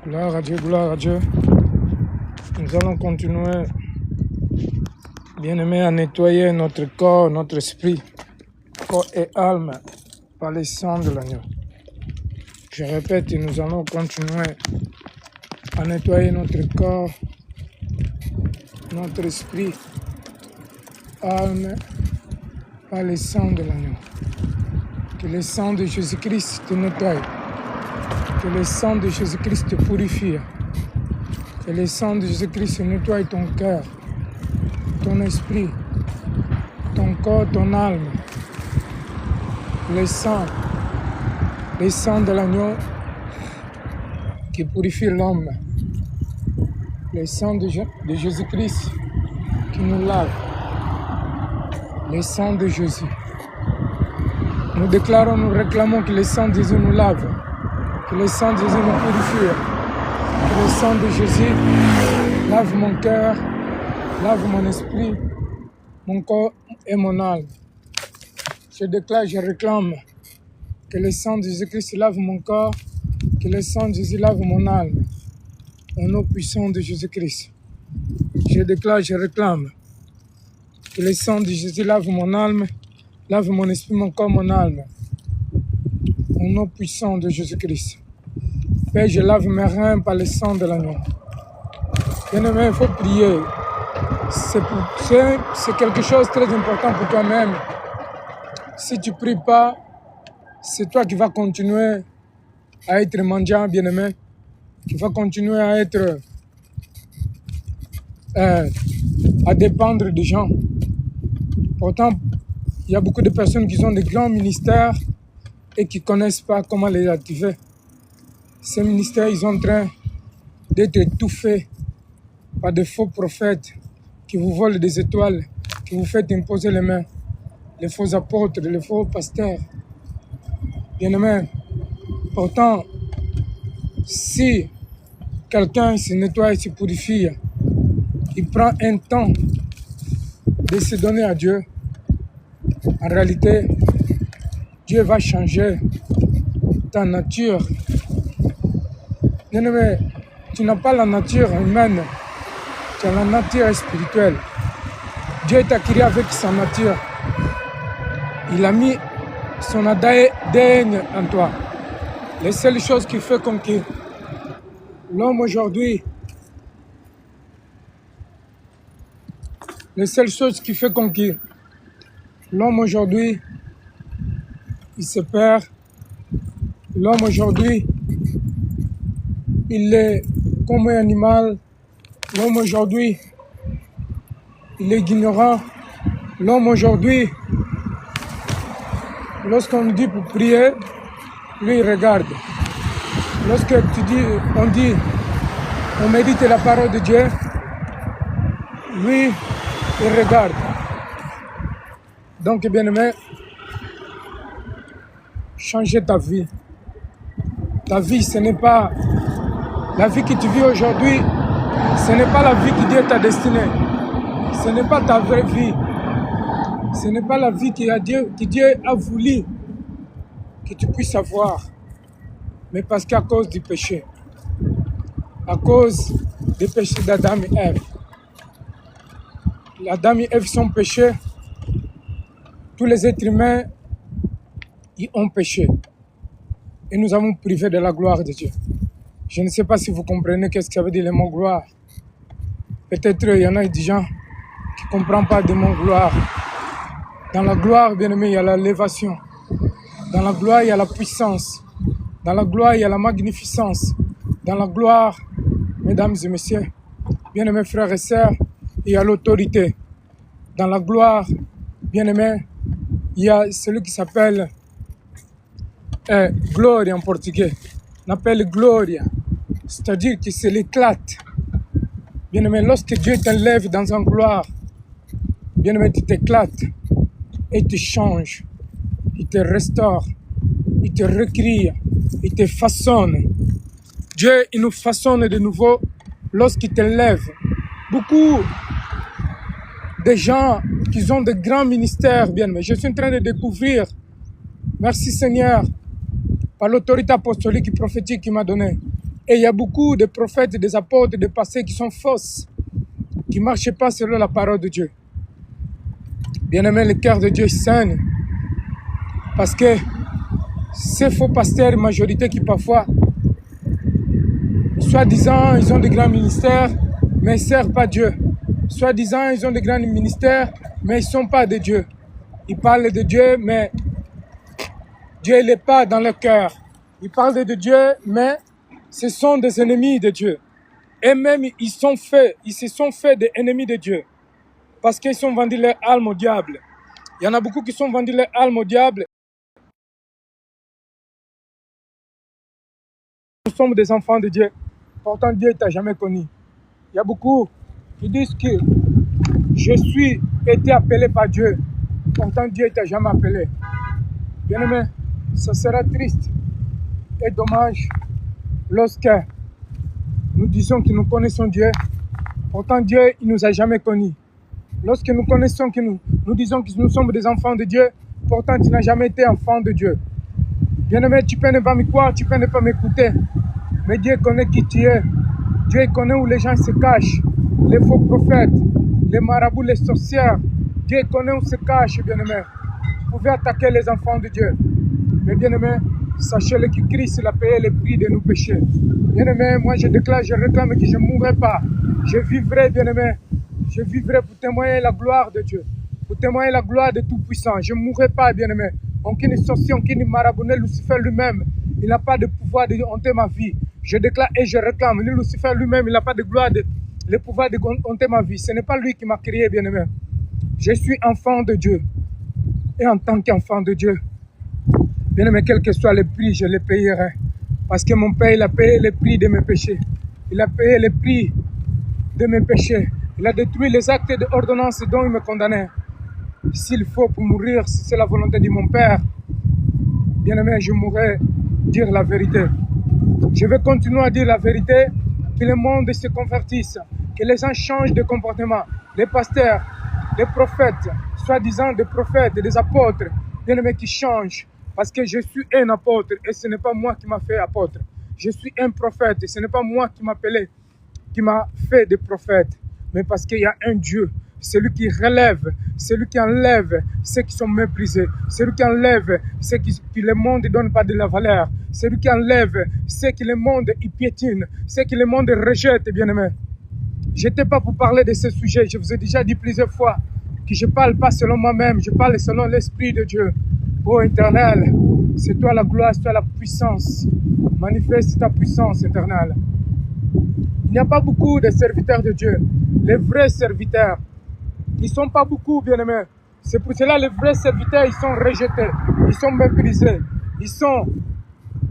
Gloire à Dieu, gloire à Dieu. Nous allons continuer, bien-aimés, à nettoyer notre corps, notre esprit, corps et âme, par le sang de l'agneau. Je répète, nous allons continuer à nettoyer notre corps, notre esprit, âme, par le sang de l'agneau. Que le sang de Jésus-Christ te nettoie. Que le sang de Jésus-Christ te purifie. Que le sang de Jésus-Christ nettoie ton cœur, ton esprit, ton corps, ton âme. Le sang de l'agneau qui purifie l'homme. Le sang de Jésus-Christ qui nous lave. Le sang de Jésus. Nous déclarons, nous réclamons que le sang de Jésus nous lave. Que le sang de Jésus nous purifie. Que le sang de Jésus lave mon cœur, lave mon esprit, mon corps et mon âme. Je déclare, je réclame que le sang de Jésus-Christ lave mon corps, que le sang de Jésus lave mon âme. Au nom puissant de Jésus-Christ. Je déclare, je réclame que le sang de Jésus lave mon âme, lave mon esprit, mon corps, mon âme. Au nom puissant de Jésus-Christ. Père, je lave mes reins par le sang de l'agneau. Bien-aimé, il faut prier. C'est quelque chose de très important pour toi-même. Si tu ne pries pas, c'est toi qui vas continuer à être mendiant, bien-aimé, qui va continuer à être à dépendre des gens. Pourtant, il y a beaucoup de personnes qui ont des grands ministères et qui ne connaissent pas comment les activer. Ces ministères, ils sont en train d'être étouffés par de faux prophètes qui vous volent des étoiles, qui vous font imposer les mains, les faux apôtres, les faux pasteurs. Bien-aimé, pourtant, si quelqu'un se nettoie et se purifie, il prend un temps de se donner à Dieu, en réalité, Dieu va changer ta nature. Bien-aimé, tu n'as pas la nature humaine, tu as la nature spirituelle. Dieu t'a créé avec sa nature. Il a mis son ADN en toi. Les seules choses qui font conquérir l'homme aujourd'hui, les seules choses qui font conquérir l'homme aujourd'hui, il se perd. L'homme aujourd'hui, il est comme un animal. L'homme aujourd'hui, il est ignorant. L'homme aujourd'hui, lorsqu'on dit pour prier, lui il regarde. Lorsque on médite la parole de Dieu, lui il regarde. Donc bien-aimé, changer ta vie. Ta vie, ce n'est pas la vie que tu vis aujourd'hui, ce n'est pas la vie que Dieu t'a destinée. Ce n'est pas ta vraie vie. Ce n'est pas la vie que Dieu a voulu que tu puisses avoir. Mais parce qu'à cause du péché, à cause des péchés d'Adam et Ève, Adam et Ève sont péchés, tous les êtres humains ils ont péché. Et nous avons privé de la gloire de Dieu. Je ne sais pas si vous comprenez qu'est-ce que ça veut dire le mot gloire. Peut-être il y en a des gens qui ne comprennent pas le mot gloire. Dans la gloire, bien aimé, il y a l'élévation. Dans la gloire, il y a la puissance. Dans la gloire, il y a la magnificence. Dans la gloire, mesdames et messieurs, bien aimés frères et sœurs, il y a l'autorité. Dans la gloire, bien aimé, il y a celui qui s'appelle gloria en portugais. On appelle gloria. C'est-à-dire que c'est l'éclate. Bien aimé, lorsque Dieu t'enlève dans une gloire, bien aimé, tu t'éclates et tu changes. Il te restaure, il te recrée, il te façonne. Dieu, il nous façonne de nouveau lorsqu'il t'enlève. Beaucoup de gens qui ont de grands ministères, bien aimé, je suis en train de découvrir, merci Seigneur, par l'autorité apostolique et prophétique qu'il m'a donnée. Et il y a beaucoup de prophètes, des apôtres, des passés qui sont fausses, qui ne marchent pas selon la parole de Dieu. Bien-aimé, le cœur de Dieu saigne. Parce que ces faux pasteurs, majorité qui parfois, soi-disant, ils ont de grands ministères, mais ils ne servent pas Dieu. Soi-disant, ils ont de grands ministères, mais ils ne sont pas de Dieu. Ils parlent de Dieu, mais Dieu n'est pas dans leur cœur. Ils parlent de Dieu, mais ce sont des ennemis de Dieu. Et même, ils se sont faits des ennemis de Dieu. Parce qu'ils sont vendus leur âme au diable. Il y en a beaucoup qui sont vendus leur âme au diable. Nous sommes des enfants de Dieu. Pourtant, Dieu ne t'a jamais connu. Il y a beaucoup qui disent que je suis été appelé par Dieu. Pourtant, Dieu ne t'a jamais appelé. Bien-aimé, ça sera triste et dommage lorsque nous disons que nous connaissons Dieu. Pourtant, Dieu, il ne nous a jamais connus. Lorsque nous connaissons que nous disons que nous sommes des enfants de Dieu, pourtant, tu n'as jamais été enfant de Dieu. Bien-aimé, tu peux ne pas me croire, tu peux ne pas m'écouter. Mais Dieu connaît qui tu es. Dieu connaît où les gens se cachent. Les faux prophètes, les marabouts, les sorcières. Dieu connaît où se cachent, bien-aimé. Vous pouvez attaquer les enfants de Dieu. Mais bien-aimé, sachez-le que Christ a payé le prix de nos péchés. Bien-aimé, moi je déclare, je réclame que je ne mourrai pas. Je vivrai, bien-aimé. Je vivrai pour témoigner la gloire de Dieu. Pour témoigner la gloire de Tout-Puissant. Je ne mourrai pas, bien-aimé. Aucune sorcier, aucune marabout, Lucifer lui-même, il n'a pas de pouvoir de hanter ma vie. Je déclare et je réclame. Lucifer lui-même, il n'a pas de gloire, le pouvoir de hanter ma vie. Ce n'est pas lui qui m'a créé, bien-aimé. Je suis enfant de Dieu. Et en tant qu'enfant de Dieu, bien-aimé, quel que soit le prix, je le payerai. Parce que mon Père, il a payé le prix de mes péchés. Il a payé le prix de mes péchés. Il a détruit les actes d'ordonnance dont il me condamnait. S'il faut pour mourir, si c'est la volonté de mon Père, bien-aimé, je mourrai dire la vérité. Je vais continuer à dire la vérité, que le monde se convertisse, que les gens changent de comportement. Les pasteurs, les prophètes, soi-disant des prophètes et des apôtres, bien-aimés, qui changent. Parce que je suis un apôtre et ce n'est pas moi qui m'a fait apôtre. Je suis un prophète et ce n'est pas moi qui m'a appelé, qui m'a fait des prophètes. Mais parce qu'il y a un Dieu, celui qui relève, celui qui enlève ceux qui sont méprisés, celui qui enlève ceux qui le monde ne donne pas de la valeur, celui qui enlève ceux qui le monde y piétine, ceux qui le monde rejette, bien-aimé. Je n'étais pas pour parler de ce sujet, je vous ai déjà dit plusieurs fois que je ne parle pas selon moi-même, je parle selon l'Esprit de Dieu. Ô Éternel, c'est toi la gloire, c'est toi la puissance. Manifeste ta puissance, Éternel. Il n'y a pas beaucoup de serviteurs de Dieu. Les vrais serviteurs, ils ne sont pas beaucoup, bien-aimés. C'est pour cela que les vrais serviteurs, ils sont rejetés, ils sont méprisés, ils sont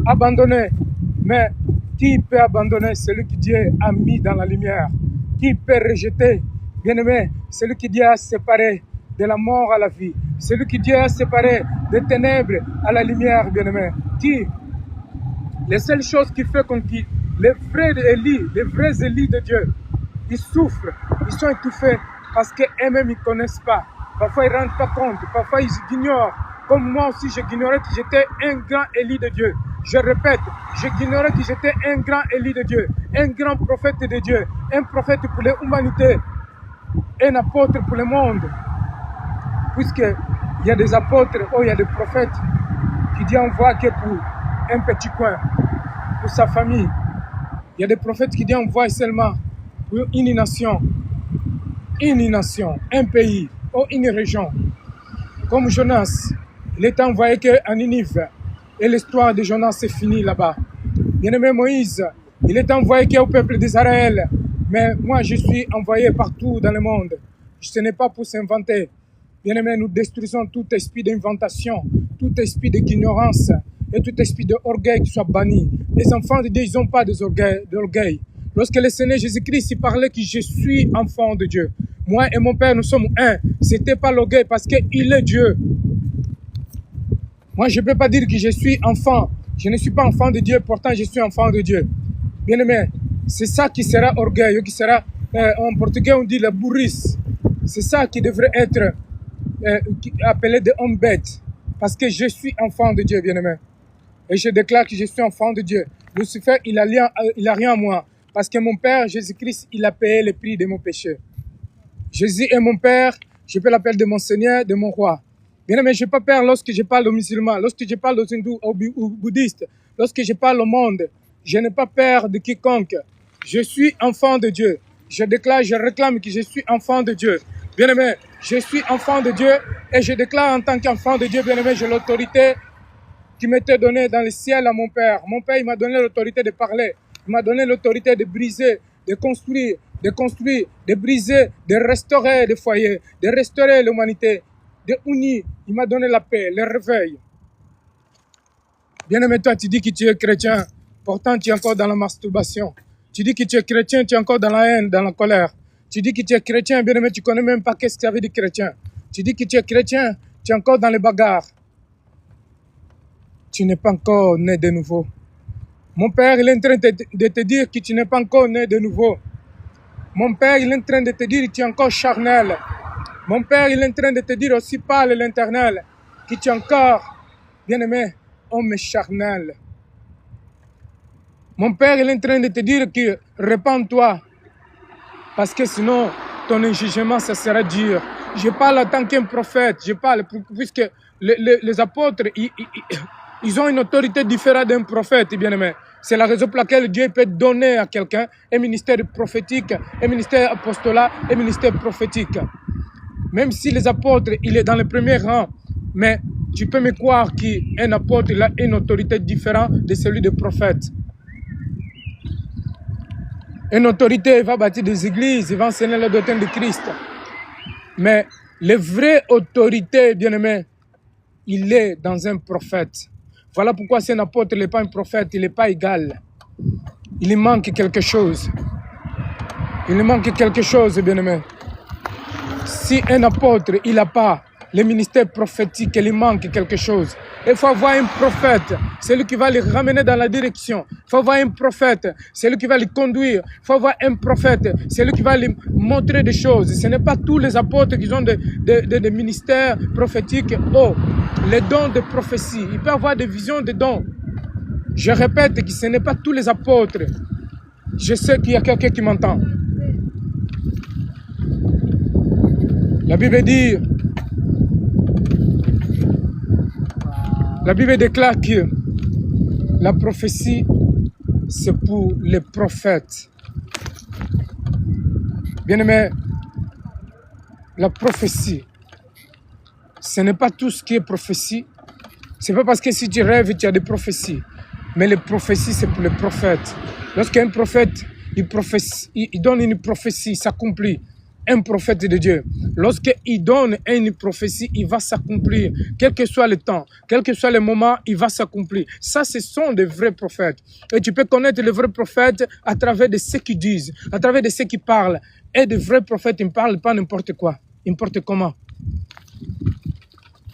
abandonnés. Mais qui peut abandonner celui que Dieu a mis dans la lumière? Qui peut rejeter, bien-aimé, celui que Dieu a séparé de la mort à la vie? Celui que Dieu a séparé des ténèbres à la lumière, bien-aimé? Qui? Les seules choses qui font qu'on quitte, les vrais Élie, les vrais Élie de Dieu, ils souffrent, ils sont étouffés parce qu'eux-mêmes ils ne connaissent pas. Parfois ils ne rendent pas compte, parfois ils ignorent. Comme moi aussi, j'ignorais que j'étais un grand Élie de Dieu. Je répète, j'ignorais que j'étais un grand Élie de Dieu, un grand prophète de Dieu, un prophète pour l'humanité, un apôtre pour le monde. Puisqu'il y a des apôtres, il y a des prophètes qui Dieu envoie que pour un petit coin, pour sa famille. Il y a des prophètes qui Dieu envoie seulement pour une nation, un pays ou une région. Comme Jonas, il est envoyé qu'en Ninive. Et l'histoire de Jonas est finie là-bas. Bien-aimé Moïse, il est envoyé qu'au peuple d'Israël. Mais moi, je suis envoyé partout dans le monde. Ce n'est pas pour s'inventer. Bien-aimé, nous détruisons tout esprit d'inventation, tout esprit d'ignorance et tout esprit d'orgueil qui soit banni. Les enfants de Dieu, ils n'ont pas d'orgueil. Lorsque le Seigneur Jésus-Christ parlait que je suis enfant de Dieu, moi et mon Père, nous sommes un. Ce n'était pas l'orgueil parce qu'il est Dieu. Moi, je ne peux pas dire que je suis enfant. Je ne suis pas enfant de Dieu, pourtant je suis enfant de Dieu. Bien-aimé, c'est ça qui sera orgueil, qui sera, en portugais on dit la bourrice. C'est ça qui devrait être appelé de homme bête. Parce que je suis enfant de Dieu, bien-aimé. Et je déclare que je suis enfant de Dieu. Lucifer, il a rien à moi. Parce que mon Père, Jésus-Christ, il a payé le prix de mon péché. Jésus est mon Père, je peux l'appeler de mon Seigneur, de mon Roi. Bien mais je n'ai pas peur lorsque je parle aux musulmans, lorsque je parle aux hindous, aux bouddhistes, lorsque je parle au monde. Je n'ai pas peur de quiconque. Je suis enfant de Dieu. Je déclare, je réclame que je suis enfant de Dieu. Bien-aimé, je suis enfant de Dieu et je déclare en tant qu'enfant de Dieu, bien-aimé, j'ai l'autorité qui m'était donnée dans le ciel à mon Père. Mon Père, il m'a donné l'autorité de parler. Il m'a donné l'autorité de briser, de construire, de briser, de restaurer les foyers, de restaurer l'humanité, de unir. Il m'a donné la paix, le réveil. Bien-aimé, toi, tu dis que tu es chrétien. Pourtant, tu es encore dans la masturbation. Tu dis que tu es chrétien, tu es encore dans la haine, dans la colère. Tu dis que tu es chrétien, bien aimé, tu ne connais même pas qu'est-ce que ça veut dire chrétien. Tu dis que tu es chrétien, tu es encore dans les bagarres. Tu n'es pas encore né de nouveau. Mon Père, il est en train de te dire que tu n'es pas encore né de nouveau. Mon Père, il est en train de te dire que tu es encore charnel. Mon Père, il est en train de te dire aussi par l'éternel que tu es encore, bien aimé, homme charnel. Mon Père, il est en train de te dire que répands-toi. Parce que sinon, ton jugement, ça sera dur. Je parle en tant qu'un prophète. Je parle puisque les apôtres, ils ont une autorité différente d'un prophète, bien aimé. C'est la raison pour laquelle Dieu peut donner à quelqu'un un ministère prophétique, un ministère apostolat, un ministère prophétique. Même si les apôtres, il est dans le premier rang, mais tu peux me croire qu'un apôtre, il a une autorité différente de celui du prophète. Une autorité, il va bâtir des églises, il va enseigner la doctrine de Christ. Mais la vraie autorité, bien-aimé, il est dans un prophète. Voilà pourquoi si un apôtre n'est pas un prophète, il n'est pas égal. Il lui manque quelque chose. Il lui manque quelque chose, bien-aimé. Si un apôtre, il n'a pas le ministère prophétique, il lui manque quelque chose. Il faut avoir un prophète, c'est lui qui va le ramener dans la direction. Il faut avoir un prophète, c'est lui qui va le conduire. Il faut avoir un prophète, c'est lui qui va lui montrer des choses. Ce n'est pas tous les apôtres qui ont des ministères prophétiques. Oh, les dons de prophétie. Il peut avoir des visions de dons. Je répète que ce n'est pas tous les apôtres. Je sais qu'il y a quelqu'un qui m'entend. La Bible dit, la Bible déclare que la prophétie, c'est pour les prophètes. Bien-aimé, la prophétie, ce n'est pas tout ce qui est prophétie. Ce n'est pas parce que si tu rêves, tu as des prophéties. Mais les prophéties, c'est pour les prophètes. Lorsqu'un prophète, il donne une prophétie, ça s'accomplit. Un prophète de Dieu, lorsqu'il donne une prophétie, il va s'accomplir. Quel que soit le temps, quel que soit le moment, il va s'accomplir. Ça, ce sont des vrais prophètes. Et tu peux connaître les vrais prophètes à travers de ce qu'ils disent, à travers de ce qu'ils parlent. Et de vrais prophètes, ils ne parlent pas n'importe quoi, n'importe comment.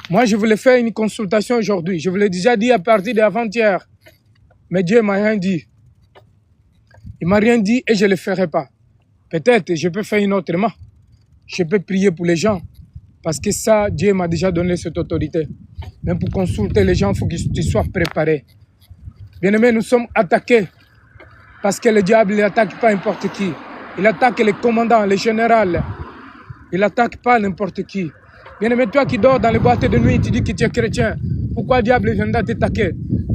Moi, je voulais faire une consultation aujourd'hui. Je vous l'ai déjà dit à partir d'avant-hier. Mais Dieu ne m'a rien dit. Il ne m'a rien dit et je ne le ferai pas. Peut-être je peux faire une autrement. Je peux prier pour les gens. Parce que ça, Dieu m'a déjà donné cette autorité. Même pour consulter les gens, il faut que tu sois préparé. Bien-aimés, nous sommes attaqués. Parce que le diable n'attaque pas n'importe qui. Il attaque les commandants, les généraux. Il n'attaque pas n'importe qui. Bien-aimé, toi qui dors dans les boîtes de nuit, tu dis que tu es chrétien. Pourquoi le diable viendra t'attaquer?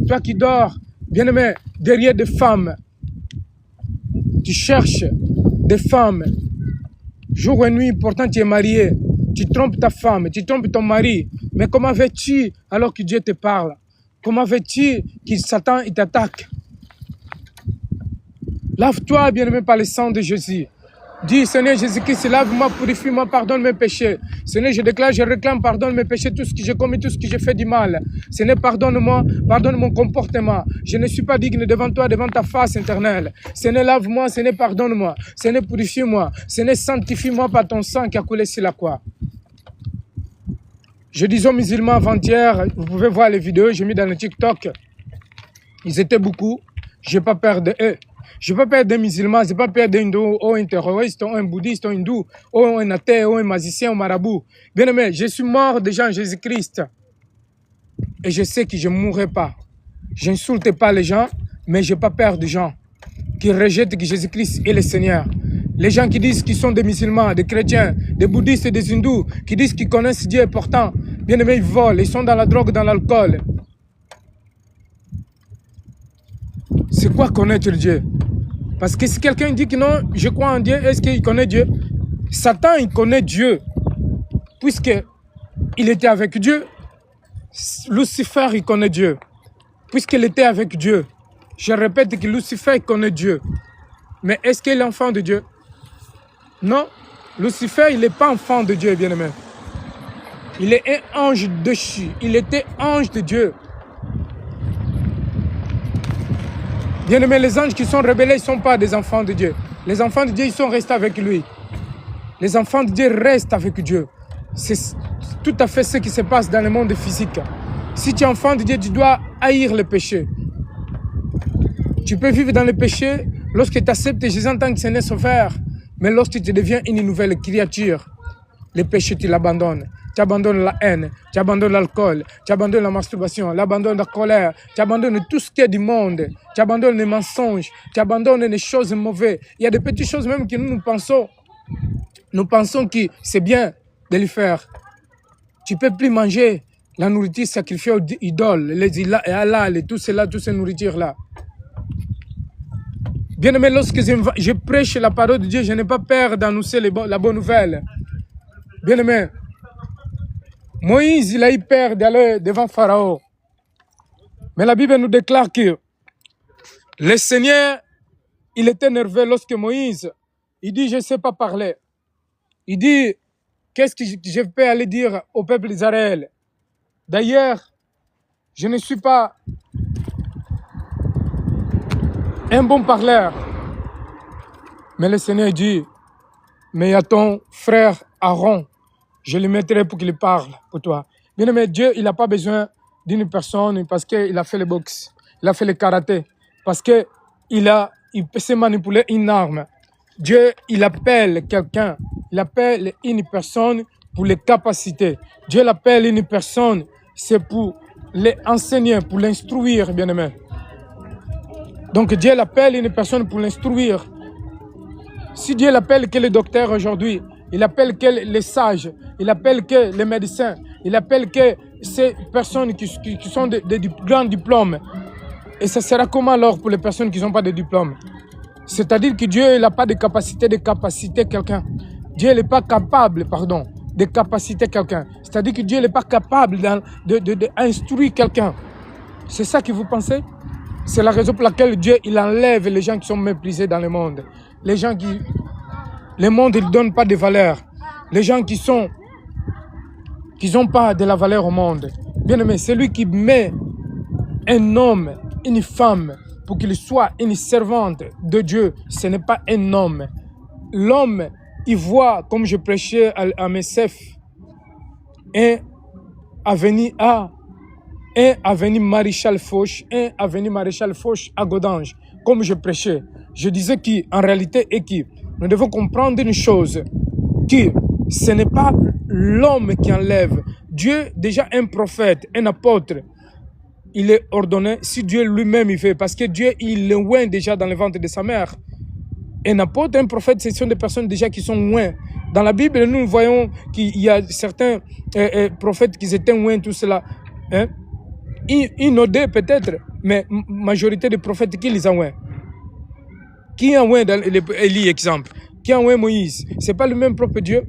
Toi qui dors, bien-aimé, derrière des femmes, tu cherches des femmes, jour et nuit, pourtant tu es marié, tu trompes ta femme, tu trompes ton mari. Mais comment veux-tu alors que Dieu te parle? Comment veux-tu que Satan t'attaque? Lave-toi, bien-aimé, par le sang de Jésus. Dis, Seigneur Jésus-Christ, lave-moi, purifie-moi, pardonne mes péchés. Seigneur, je déclare, je réclame, pardonne mes péchés, tout ce que j'ai commis, tout ce que j'ai fait du mal. Seigneur, pardonne-moi, pardonne mon comportement. Je ne suis pas digne devant toi, devant ta face éternelle. Seigneur, lave-moi, Seigneur, pardonne-moi. Seigneur, purifie-moi. Seigneur, sanctifie-moi par ton sang qui a coulé sur la croix. Je disais aux musulmans avant-hier, vous pouvez voir les vidéos, j'ai mis dans le TikTok. Ils étaient beaucoup, je n'ai pas peur de eux. Je ne peux pas perdre des musulmans, je ne peux pas perdre d'un hindou, ou un terroriste, ou un bouddhiste, ou un hindou, ou un athée, ou un magicien, ou un marabout. Bien aimé, je suis mort déjà en Jésus-Christ. Et je sais que je ne mourrai pas. Je n'insulte pas les gens, Mais je n'ai pas peur des gens qui rejettent que Jésus-Christ est le Seigneur. Les gens qui disent qu'ils sont des musulmans, des chrétiens, des bouddhistes et des hindous, qui disent qu'ils connaissent Dieu et pourtant, bien aimé, ils volent, ils sont dans la drogue, dans l'alcool. C'est quoi connaître Dieu? Parce que si quelqu'un dit que non, je crois en Dieu, est-ce qu'il connaît Dieu? Satan, il connaît Dieu, puisqu'il était avec Dieu. Lucifer, il connaît Dieu, puisqu'il était avec Dieu. Je répète que Lucifer connaît Dieu. Mais est-ce qu'il est enfant de Dieu? Non. Lucifer, il n'est pas enfant de Dieu, bien-aimé. Il est un ange déchu. Il était ange de Dieu. Bien-aimé, les anges qui sont rebellés, ils ne sont pas des enfants de Dieu. Les enfants de Dieu, ils sont restés avec lui. Les enfants de Dieu restent avec Dieu. C'est tout à fait ce qui se passe dans le monde physique. Si tu es enfant de Dieu, tu dois haïr le péché. Tu peux vivre dans le péché lorsque tu acceptes Jésus en tant que Seigneur Sauveur. Mais lorsque tu deviens une nouvelle créature, le péché, tu l'abandonnes. Tu abandonnes la haine, tu abandonnes l'alcool, tu abandonnes la masturbation, tu abandonnes la colère, tu abandonnes tout ce qui est du monde, tu abandonnes les mensonges, tu abandonnes les choses mauvaises. Il y a des petites choses même que nous pensons que c'est bien de les faire. Tu ne peux plus manger la nourriture sacrifiée aux idoles, les halal et tout cela, toutes ces nourritures-là. Bien aimé, lorsque je prêche la parole de Dieu, je n'ai pas peur d'annoncer la bonne nouvelle. Bien aimé, Moïse, il a eu peur d'aller devant Pharaon. Mais la Bible nous déclare que le Seigneur, il était nerveux lorsque Moïse, il dit, je ne sais pas parler. Il dit, qu'est-ce que je peux aller dire au peuple d'Israël? D'ailleurs, je ne suis pas un bon parleur. Mais le Seigneur dit, mais il y a ton frère Aaron, je le mettrai pour qu'il parle pour toi. Bien aimé, Dieu, il n'a pas besoin d'une personne parce qu'il a fait le boxe, il a fait le karaté, parce qu'il peut se manipuler une arme. Dieu, il appelle quelqu'un, il appelle une personne pour les capacités. Dieu l'appelle une personne, c'est pour l'enseigner, pour l'instruire, bien aimé. Donc Dieu l'appelle une personne pour l'instruire. Si Dieu l'appelle que les docteurs aujourd'hui, il appelle que les sages, il appelle que les médecins, il appelle que ces personnes qui sont de grands diplômes. Et ça sera comment alors pour les personnes qui n'ont pas de diplôme? C'est-à-dire que Dieu n'a pas de capacité quelqu'un. Dieu n'est pas capable, de capaciter quelqu'un. C'est-à-dire que Dieu n'est pas capable d'instruire quelqu'un. C'est ça que vous pensez? C'est la raison pour laquelle Dieu, il enlève les gens qui sont méprisés dans le monde. Les gens qui... Le monde, il ne donne pas de valeur. Les gens qui n'ont pas de la valeur au monde. Bien aimé, c'est lui qui met un homme, une femme, pour qu'il soit une servante de Dieu. Ce n'est pas un homme. L'homme, il voit, comme je prêchais à Messef, un avenue Maréchal Foch, un avenue Maréchal Foch à Godange, comme je prêchais. Je disais qu'en réalité, nous devons comprendre une chose, que ce n'est pas l'homme qui enlève. Dieu, déjà un prophète, un apôtre, il est ordonné, si Dieu lui-même il fait, parce que Dieu, il est loin déjà dans le ventre de sa mère. Un apôtre, un prophète, ce sont des personnes déjà qui sont loin. Dans la Bible, nous voyons qu'il y a certains prophètes qui étaient loin, tout cela. Hein? Inodés peut-être, mais majorité des prophètes qui les ont loin. Qui a loin dans Élie, exemple? Qui a loin Moïse? Ce n'est pas le même propre Dieu.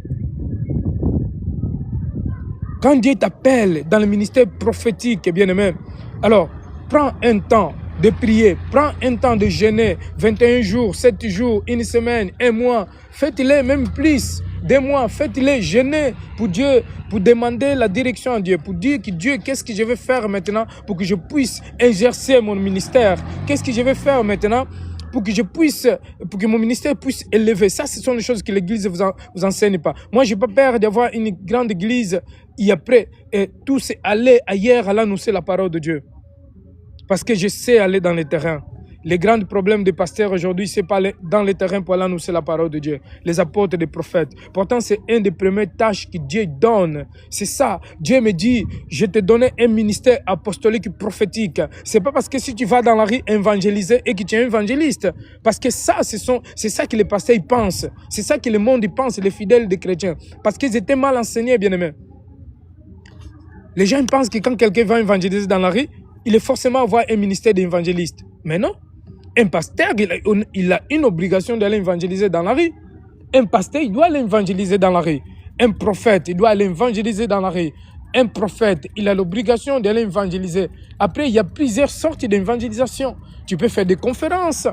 Quand Dieu t'appelle dans le ministère prophétique, bien aimé, alors prends un temps de prier, prends un temps de jeûner, 21 jours, 7 jours, une semaine, un mois, faites-les même plus, 2 mois, faites-les jeûner pour Dieu, pour demander la direction à Dieu, pour dire que Dieu, qu'est-ce que je vais faire maintenant pour que je puisse exercer mon ministère? Qu'est-ce que je vais faire maintenant pour que mon ministère puisse élever? Ça, ce sont les choses que l'Église vous enseigne pas. Moi, je n'ai pas peur d'avoir une grande Église et après, tous aller ailleurs à l'annoncer la parole de Dieu. Parce que je sais aller dans le terrain. Les grands problèmes des pasteurs aujourd'hui, c'est pas dans les terrains pour aller annoncer la parole de Dieu. Les apôtres, les prophètes. Pourtant, c'est une des premières tâches que Dieu donne. C'est ça. Dieu me dit, je te donnais un ministère apostolique prophétique. C'est pas parce que si tu vas dans la rue évangéliser et que tu es évangéliste. Parce que ça, c'est ça que les pasteurs ils pensent. C'est ça que le monde ils pense, les fidèles des chrétiens. Parce qu'ils étaient mal enseignés, bien-aimés. Les gens pensent que quand quelqu'un va évangéliser dans la rue, il est forcément avoir un ministère d'évangéliste. Mais non. Un pasteur, il a une obligation d'aller évangéliser dans la rue. Un pasteur, il doit aller évangéliser dans la rue. Un prophète, il doit aller évangéliser dans la rue. Un prophète, il a l'obligation d'aller évangéliser. Après, il y a plusieurs sortes d'évangélisation. Tu peux faire des conférences.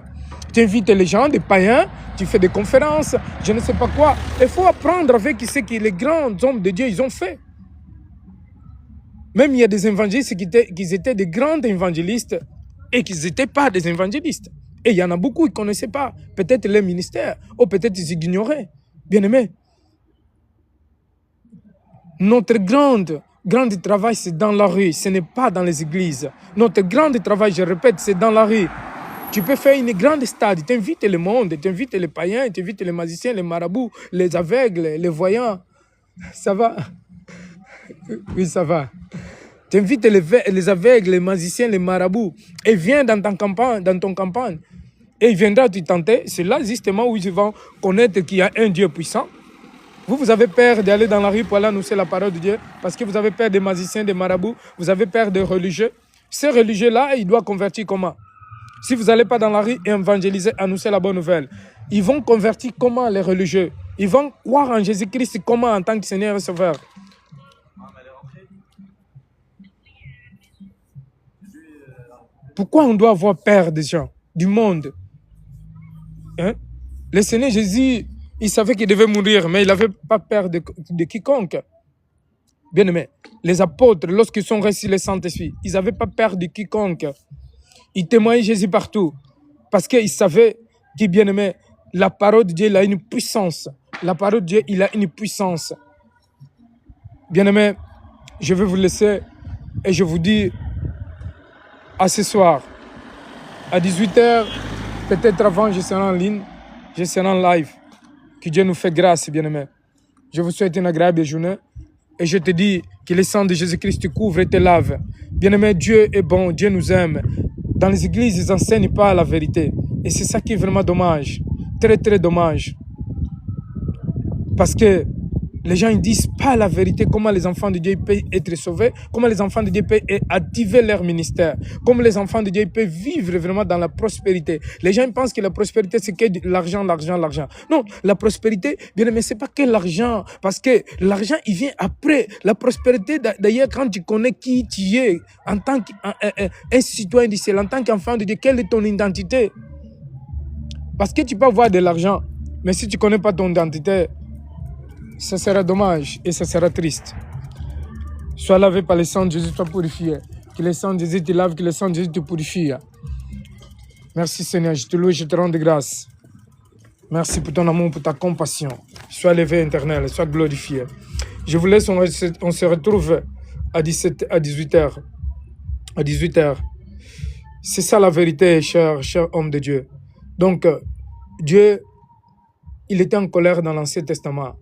Tu invites les gens, des païens, tu fais des conférences, je ne sais pas quoi. Il faut apprendre avec ce que les grands hommes de Dieu, ils ont fait. Même il y a des évangélistes qui étaient des grands évangélistes et qui n'étaient pas des évangélistes. Et il y en a beaucoup qui ne connaissaient pas peut-être les ministères, ou peut-être ils ignoraient. Bien-aimés, notre grand travail, c'est dans la rue, ce n'est pas dans les églises. Notre grand travail, je répète, c'est dans la rue. Tu peux faire une grande stade, tu invites le monde, tu invites les païens, tu invites les magiciens, les marabouts, les aveugles, les voyants. Ça va? Oui, ça va. Tu invites les aveugles, les magiciens, les marabouts, et viens dans ton campagne. Et il viendra te tenter. C'est là justement où ils vont connaître qu'il y a un Dieu puissant. Vous avez peur d'aller dans la rue pour aller annoncer la parole de Dieu parce que vous avez peur des magiciens, des marabouts, vous avez peur des religieux. Ces religieux-là, ils doivent convertir comment? Si vous n'allez pas dans la rue et évangéliser, annoncer la bonne nouvelle, ils vont convertir comment les religieux? Ils vont croire en Jésus-Christ comment en tant que Seigneur et Sauveur? Pourquoi on doit avoir peur des gens, du monde? Hein? Le Seigneur Jésus, il savait qu'il devait mourir, mais il n'avait pas peur de quiconque. Bien aimé, les apôtres, lorsqu'ils sont reçus le Saint-Esprit, ils n'avaient pas peur de quiconque. Ils témoignaient Jésus partout. Parce qu'ils savaient que, bien aimé, la parole de Dieu, il a une puissance. La parole de Dieu, il a une puissance. Bien aimé, je vais vous laisser et je vous dis à ce soir, à 18h, peut-être avant, je serai en ligne, je serai en live. Que Dieu nous fait grâce, bien aimé. Je vous souhaite une agréable journée. Et je te dis que le sang de Jésus-Christ te couvre et te lave. Bien aimé, Dieu est bon, Dieu nous aime. Dans les églises, ils n'enseignent pas la vérité. Et c'est ça qui est vraiment dommage. Très, très dommage. Parce que les gens ne disent pas la vérité, comment les enfants de Dieu peuvent être sauvés, comment les enfants de Dieu peuvent activer leur ministère, comment les enfants de Dieu peuvent vivre vraiment dans la prospérité. Les gens pensent que la prospérité, c'est que l'argent, l'argent, l'argent. Non, la prospérité, bien aimé, ce n'est pas que l'argent, parce que l'argent, il vient après. La prospérité, d'ailleurs, quand tu connais qui tu es, en tant qu'un citoyen du ciel, en tant qu'enfant de Dieu, quelle est ton identité? Parce que tu peux avoir de l'argent, mais si tu ne connais pas ton identité, ça sera dommage et ça sera triste. Sois lavé par le sang de Jésus, sois purifié. Que le sang de Jésus te lave, que le sang de Jésus te purifie. Merci Seigneur, je te loue, je te rends de grâce. Merci pour ton amour, pour ta compassion. Sois élevé éternel, sois glorifié. Je vous laisse, on se retrouve à 18h. À 18h. C'est ça la vérité, cher homme de Dieu. Donc, Dieu, il était en colère dans l'Ancien Testament.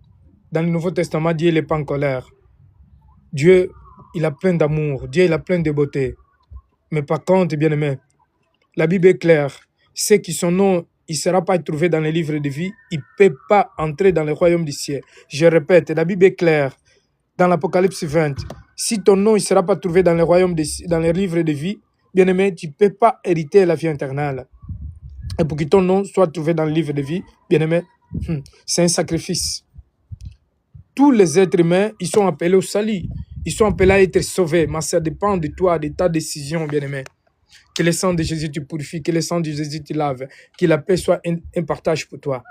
Dans le Nouveau Testament, Dieu n'est pas en colère. Dieu, il a plein d'amour. Dieu, il a plein de beauté. Mais par contre, bien-aimé, la Bible est claire. Ceux qui son nom, il ne sera pas trouvé dans les livres de vie, il ne peut pas entrer dans le royaume du ciel. Je répète, la Bible est claire. Dans l'Apocalypse 20, si ton nom ne sera pas trouvé dans dans les livres de vie, bien-aimé, tu ne peux pas hériter la vie éternelle. Et pour que ton nom soit trouvé dans le livre de vie, bien-aimé, c'est un sacrifice. Tous les êtres humains, ils sont appelés au salut. Ils sont appelés à être sauvés. Mais ça dépend de toi, de ta décision, bien-aimé. Que le sang de Jésus te purifie, que le sang de Jésus te lave. Que la paix soit un partage pour toi.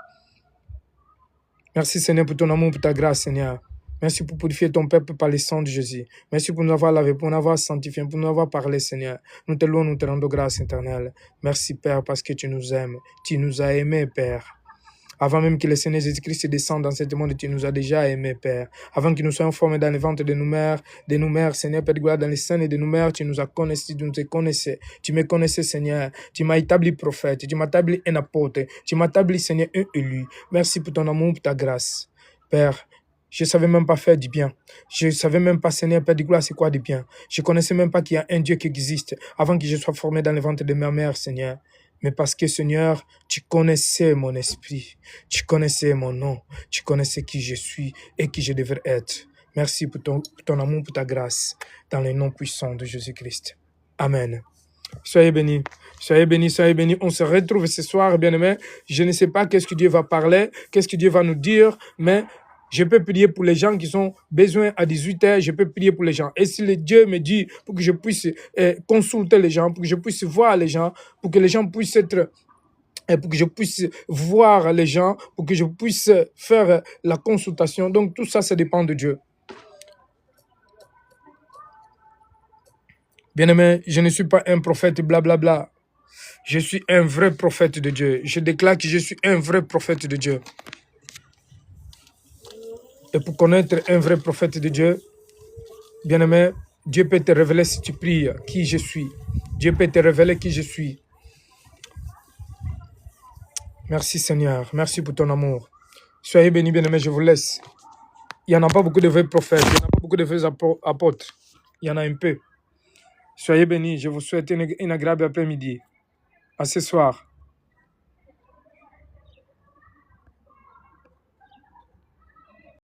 Merci Seigneur pour ton amour, pour ta grâce, Seigneur. Merci pour purifier ton peuple par le sang de Jésus. Merci pour nous avoir lavé, pour nous avoir sanctifié, pour nous avoir parlé, Seigneur. Nous te louons, nous te rendons grâce éternelle. Merci Père parce que tu nous aimes. Tu nous as aimés, Père. Avant même que le Seigneur Jésus-Christ descende dans ce monde, tu nous as déjà aimés, Père. Avant que nous soyons formés dans les ventres de nos mères, Seigneur, Père de gloire, dans les seins de nos mères, tu nous as connaissés, tu nous connaissais. Tu me connaissais, Seigneur. Tu m'as établi prophète, tu m'as établi un apôtre, tu m'as établi, Seigneur, un élu. Merci pour ton amour, pour ta grâce. Père, je ne savais même pas faire du bien. Je ne savais même pas, Seigneur, Père de gloire, c'est quoi du bien. Je ne connaissais même pas qu'il y a un Dieu qui existe avant que je sois formé dans les ventres de ma mère, Seigneur. Mais parce que, Seigneur, tu connaissais mon esprit, tu connaissais mon nom, tu connaissais qui je suis et qui je devrais être. Merci pour ton amour, pour ta grâce, dans le nom puissant de Jésus-Christ. Amen. Soyez bénis, soyez bénis, soyez bénis. On se retrouve ce soir, bien-aimés. Je ne sais pas qu'est-ce que Dieu va parler, qu'est-ce que Dieu va nous dire, mais je peux prier pour les gens qui ont besoin à 18h, je peux prier pour les gens. Et si le Dieu me dit pour que je puisse consulter les gens, pour que je puisse voir les gens, pour que les gens puissent être, pour que je puisse voir les gens, pour que je puisse faire la consultation. Donc tout ça, ça dépend de Dieu. Bien-aimé, je ne suis pas un prophète blablabla. Je suis un vrai prophète de Dieu. Je déclare que je suis un vrai prophète de Dieu. Et pour connaître un vrai prophète de Dieu, bien-aimé, Dieu peut te révéler si tu pries qui je suis. Dieu peut te révéler qui je suis. Merci Seigneur, merci pour ton amour. Soyez bénis, bien-aimés, je vous laisse. Il n'y en a pas beaucoup de vrais prophètes, il n'y en a pas beaucoup de vrais apôtres. Il y en a un peu. Soyez bénis, je vous souhaite une agréable après-midi. À ce soir.